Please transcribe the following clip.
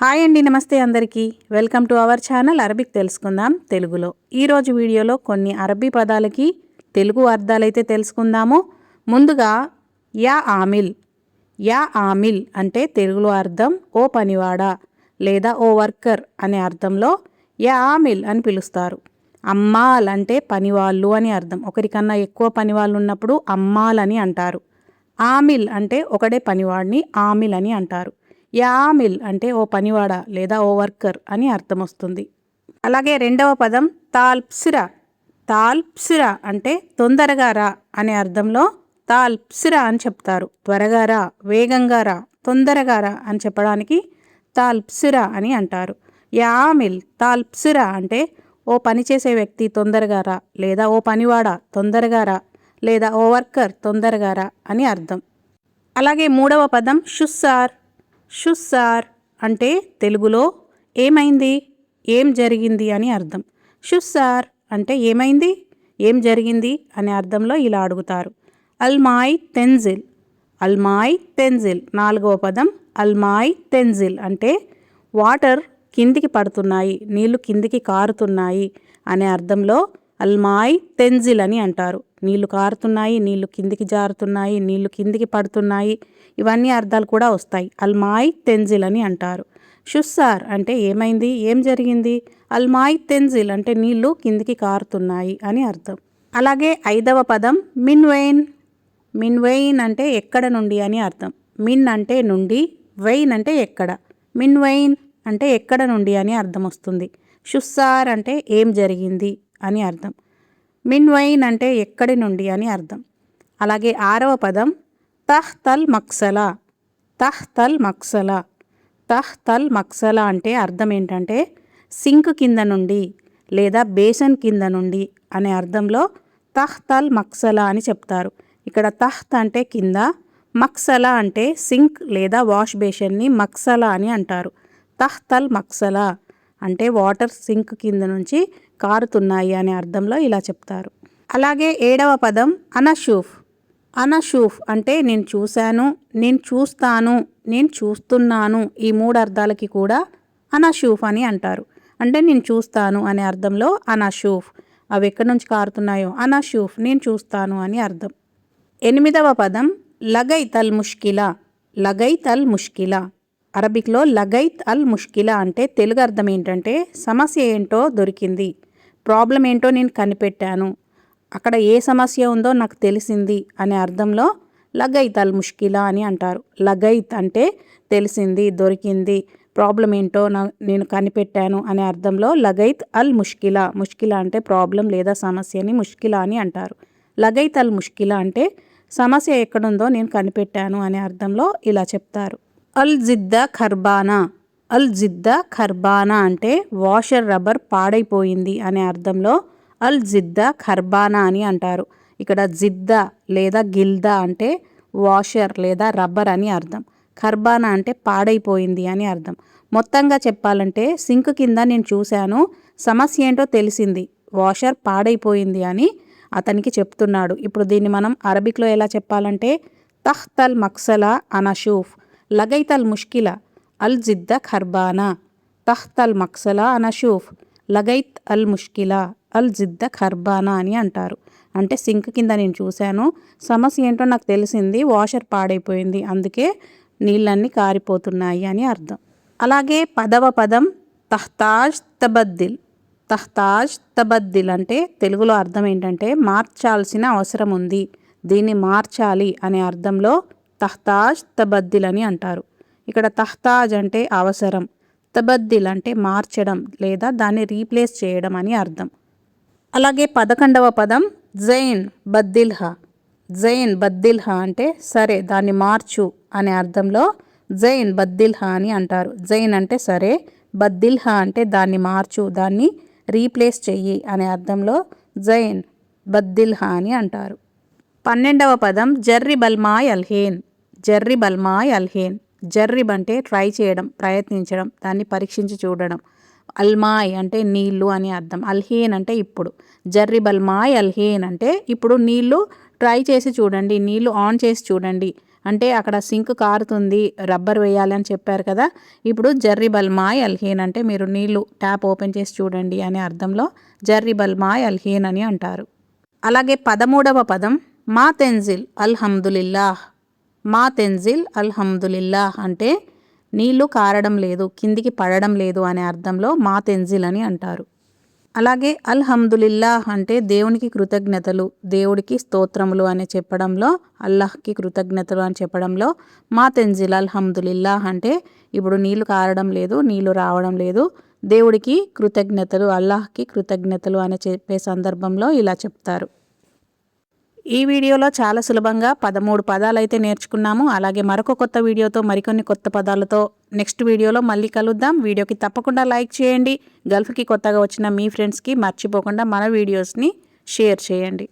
Hi అండి, నమస్తే అందరికీ. Welcome to our channel Arabic తెలుసుకుందాం తెలుగులో. ఈరోజు వీడియోలో కొన్ని అరబీ పదాలకి తెలుగు అర్థాలైతే తెలుసుకుందాము. ముందుగా యా ఆమిల్. యా ఆమిల్ అంటే తెలుగులో అర్థం ఓ పనివాడా లేదా ఓ వర్కర్ అనే అర్థంలో యా ఆమిల్ అని పిలుస్తారు. అమ్మాల్ అంటే పనివాళ్ళు అని అర్థం. ఒకరికన్నా ఎక్కువ పనివాళ్ళు ఉన్నప్పుడు అమ్మాల్ అని అంటారు. ఆమిల్ అంటే ఒకడే పనివాడిని ఆమిల్ అని అంటారు. యామిల్ అంటే ఓ పనివాడ లేదా ఓ వర్కర్ అని అర్థం వస్తుంది. అలాగే రెండవ పదం తాల్ప్సిరా. తాల్ప్సిరా అంటే తొందరగా రా అనే అర్థంలో తాల్ప్సిరా అని చెప్తారు. త్వరగా రా, వేగంగా రా, తొందరగా రా అని చెప్పడానికి తాల్ప్సిరా అని అంటారు. యామిల్ తాల్ప్సిరా అంటే ఓ పని చేసే వ్యక్తి తొందరగా రా లేదా ఓ పనివాడ తొందరగా రా లేదా ఓ వర్కర్ తొందరగా రా అని అర్థం. అలాగే మూడవ పదం షుస్సార్. షుస్సార్ అంటే తెలుగులో ఏమైంది, ఏం జరిగింది అని అర్థం. షుస్సార్ అంటే ఏమైంది, ఏం జరిగింది అనే అర్థంలో ఇలా అడుగుతారు. అల్మాయ్ తెన్జిల్. అల్మాయ్ తెన్జిల్. నాలుగవ పదం అల్మాయ్ తెన్జిల్ అంటే వాటర్ కిందికి పడుతున్నాయి, నీళ్లు కిందికి కారుతున్నాయి అనే అర్థంలో అల్మాయ్ తెన్జిల్ అని అంటారు. నీళ్లు కారుతున్నాయి, నీళ్లు కిందికి జారుతున్నాయి, నీళ్లు కిందికి పడుతున్నాయి, ఇవన్నీ అర్థాలు కూడా వస్తాయి. అల్మాయ్ తెన్జిల్ అని అంటారు. షుస్సార్ అంటే ఏమైంది, ఏం జరిగింది. అల్మాయ్ తెన్జిల్ అంటే నీళ్లు కిందికి కారుతున్నాయి అని అర్థం. అలాగే ఐదవ పదం మిన్వెయిన్. మిన్వెయిన్ అంటే ఎక్కడ నుండి అని అర్థం. మిన్ అంటే నుండి, వెయిన్ అంటే ఎక్కడ. మిన్వెయిన్ అంటే ఎక్కడ నుండి అని అర్థం వస్తుంది. షుస్సార్ అంటే ఏం జరిగింది అని అర్థం. మిన్వైన్ అంటే ఎక్కడి నుండి అని అర్థం. అలాగే ఆరవ పదం తహ్తల్ మక్సలా. తహ్తల్ మక్సలా. తహ్తల్ మక్సలా అంటే అర్థం ఏంటంటే సింక్ కింద నుండి లేదా బేసన్ కింద నుండి అనే అర్థంలో తహ్తల్ మక్సలా అని చెప్తారు. ఇక్కడ తహ్త్ అంటే కింద, మక్సలా అంటే సింక్ లేదా వాష్ బేషన్ని మక్సలా అని అంటారు. తహ్తల్ మక్సలా అంటే వాటర్ సింక్ కింద నుంచి కారుతున్నాయి అనే అర్థంలో ఇలా చెప్తారు. అలాగే ఏడవ పదం అనషూఫ్. అనషూఫ్ అంటే నేను చూశాను, నేను చూస్తాను, నేను చూస్తున్నాను, ఈ మూడు అర్థాలకి కూడా అనషూఫ్ అని అంటారు. అంటే నేను చూస్తాను అనే అర్థంలో అనషూఫ్. అవి ఎక్కడి నుంచి కారుతున్నాయో అనషూఫ్, నేను చూస్తాను అని అర్థం. ఎనిమిదవ పదం లగైత్ అల్ ముష్కిలా. లగైత్ అల్ ముష్కిలా. అరబిక్లో లగైత్ అల్ ముష్కిలా అంటే తెలుగు అర్థం ఏంటంటే సమస్య ఏంటో దొరికింది, ప్రాబ్లం ఏంటో నేను కనిపెట్టాను, అక్కడ ఏ సమస్య ఉందో నాకు తెలిసింది అనే అర్థంలో లగైత్ అల్ ముష్కిలా అని అంటారు. లగైత్ అంటే తెలిసింది, దొరికింది, ప్రాబ్లం ఏంటో నేను కనిపెట్టాను అనే అర్థంలో లగైత్ అల్ ముష్కిలా. ముష్కిలా అంటే ప్రాబ్లం లేదా సమస్యని ముష్కిలా అని అంటారు. లగైత్ అల్ ముష్కిలా అంటే సమస్య ఎక్కడుందో నేను కనిపెట్టాను అనే అర్థంలో ఇలా చెప్తారు. అల్ జిద్దా ఖర్బానా. అల్ జిద్దా ఖర్బానా అంటే వాషర్ రబ్బర్ పాడైపోయింది అనే అర్థంలో అల్ జిద్దా ఖర్బానా అని అంటారు. ఇక్కడ జిద్దా లేదా గిల్దా అంటే వాషర్ లేదా రబ్బర్ అని అర్థం. ఖర్బానా అంటే పాడైపోయింది అని అర్థం. మొత్తంగా చెప్పాలంటే సింక్ కింద నేను చూశాను, సమస్య ఏంటో తెలిసింది, వాషర్ పాడైపోయింది అని అతనికి చెప్తున్నాడు. ఇప్పుడు దీన్ని మనం అరబిక్లో ఎలా చెప్పాలంటే తహ్తల్ మక్సలా అనషూఫ్, లగైత్ అల్ ముష్కిలా, అల్ జిద్దా ఖర్బానా, తహ్తల్ మక్సలా అనషూఫ్, లగైత్ అల్ ముష్కిలా, అల్ జిద్దా ఖర్బానా అని అంటారు. అంటే సింక్ కింద నేను చూశాను, సమస్య ఏంటో నాకు తెలిసింది, వాషర్ పాడైపోయింది, అందుకే నీళ్ళన్నీ కారిపోతున్నాయి అని అర్థం. అలాగే పదవ పదం తహ్తాజ్ తబద్దిల్. తహ్తాజ్ తబద్దిల్ అంటే తెలుగులో అర్థం ఏంటంటే మార్చాల్సిన అవసరం ఉంది, దీన్ని మార్చాలి అనే అర్థంలో తహ్తాజ్ తబద్దిల్ అని అంటారు. ఇక్కడ తహ్తాజ్ అంటే అవసరం, తబద్దిల్ అంటే మార్చడం లేదా దాన్ని రీప్లేస్ చేయడం అని అర్థం. అలాగే 11వ పదం జైన్ బద్దిల్హా. జైన్ బద్దిల్హా అంటే సరే దాన్ని మార్చు అనే అర్థంలో జైన్ బద్దిల్హా అని అంటారు. జైన్ అంటే సరే, బద్దిల్హా అంటే దాన్ని మార్చు, దాన్ని రీప్లేస్ చెయ్యి అనే అర్థంలో జైన్ బద్దిల్హా అని అంటారు. 12వ పదం జర్రిబ్ అల్మాయ్ అల్హేన్. జర్రిబ్ అల్మాయ్ అల్హేన్. జర్రిబ్ అంటే ట్రై చేయడం, ప్రయత్నించడం, దాన్ని పరీక్షించి చూడడం. అల్మాయ్ అంటే నీళ్ళు అని అర్థం. అల్హేన్ అంటే ఇప్పుడు. జర్రిబ్ అల్మాయ్ అల్హేన్ అంటే ఇప్పుడు నీళ్ళు ట్రై చేసి చూడండి, నీళ్ళు ఆన్ చేసి చూడండి అంటే అక్కడ సింక్ కారుతుంది, రబ్బర్ వేయాలి అని చెప్పారు కదా. ఇప్పుడు జర్రిబల్ మాయ్ అల్హీన్ అంటే మీరు నీళ్లు ట్యాప్ ఓపెన్ చేసి చూడండి అనే అర్థంలో జర్రిబల్ మాయ్ అల్హీన్ అని అంటారు. అలాగే 13వ పదం మా తెన్జిల్ అల్హమ్దులిల్లాహ్. మా తెన్జిల్ అల్హమ్దులిల్లాహ్ అంటే నీళ్లు కారడం లేదు, కిందికి పడడం లేదు అనే అర్థంలో మా తెన్జిల్ అని అంటారు. అలాగే అల్హమ్దులిల్లాహ్ అంటే దేవునికి కృతజ్ఞతలు, దేవుడికి స్తోత్రములు అని చెప్పడంలో, అల్లాహ్కి కృతజ్ఞతలు అని చెప్పడంలో మా తెన్జిల్ అల్హమ్దులిల్లాహ్ అంటే ఇప్పుడు నీళ్లు కారడం లేదు, నీళ్లు రావడం లేదు, దేవుడికి కృతజ్ఞతలు, అల్లాహ్కి కృతజ్ఞతలు అని చెప్పే సందర్భంలో ఇలా చెప్తారు. ఈ వీడియోలో చాలా సులభంగా 13 పదాలు అయితే నేర్చుకున్నాము. అలాగే మరొక కొత్త వీడియోతో మరికొన్ని కొత్త పదాలతో నెక్స్ట్ వీడియోలో మళ్ళీ కలుద్దాం. వీడియోకి తప్పకుండా లైక్ చేయండి. గల్ఫ్కి కొత్తగా వచ్చిన మీ ఫ్రెండ్స్కి మర్చిపోకుండా మన వీడియోస్ని షేర్ చేయండి.